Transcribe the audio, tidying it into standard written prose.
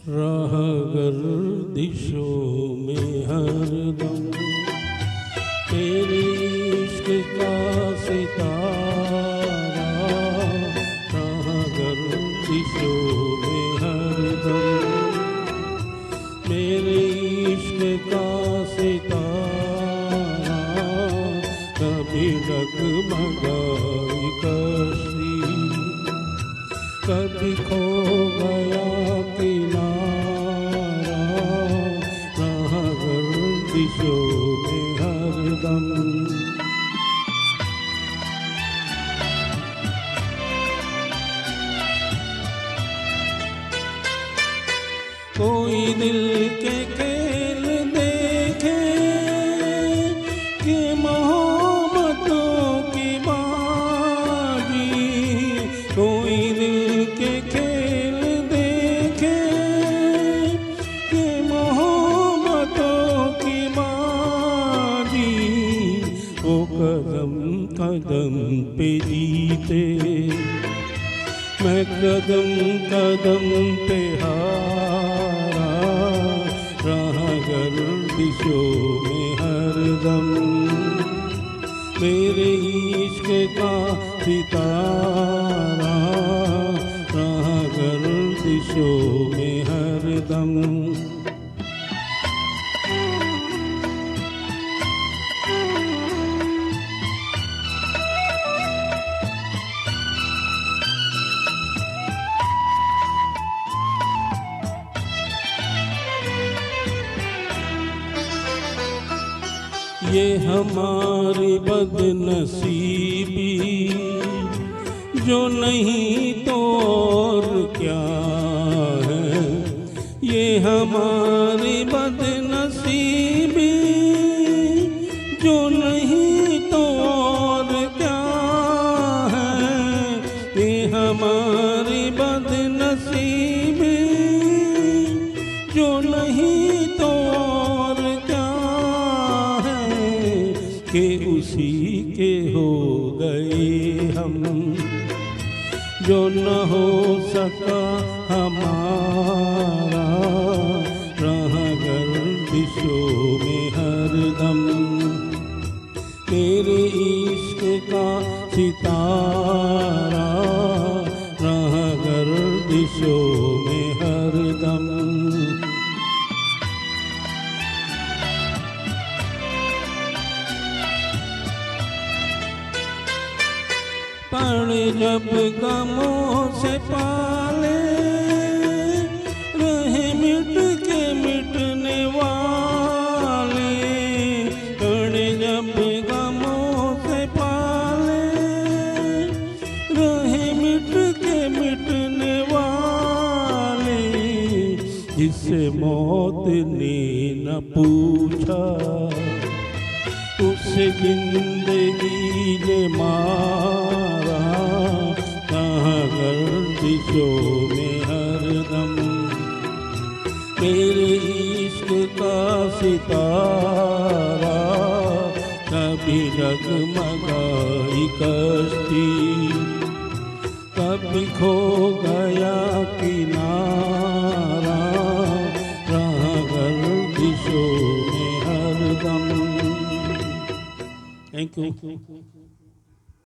राह गर्दिशों में हरदम तेरे इश्क का सितारा, राह गर्दिशों में हरदम मेरे इश्क का सितारा, कभी डगमगाई कश्ती, कभी खो गया किनारा, राह गर्दिशों में हरदम। कोई दिल के खेल देखे कि मोहब्बतों की बाजी, कोई दिल के खेल देखे कि मोहब्बतों की बाजी, वो कदम कदम पे जीते, मैं कदम कदम पे हारा, राह गर्दिशों में हरदम मेरे इश्क का सितारा, राह गर्दिशों में हरदम। ये हमारी बदनसीबी जो नहीं तो और क्या है, ये हमारी बदनसीबी जो नहीं तो और क्या है, ये हमारी बदनसीबी जो नहीं तो और क्या कि उसी के हो गए हम, जो न हो सका हमारा, राह गर्दिशों में हरदम मेरे इश्क का सितारा, राह गर्दिशों में हरदम। पड़े जब गमों से पाले, रहे मिट के मिटने वाले, पड़े जब गमों से पाले, रहे मिट के मिटने वाले, जिससे मौत ने न पूछा उससे जिंदगी ने मारा, राह गर्दिशों में हरदम मेरे इश्क का सितारा, कभी डगमगाई कश्ती, कभी खो गया किनारा, राह गर्दिशों में हरदम। Thank you.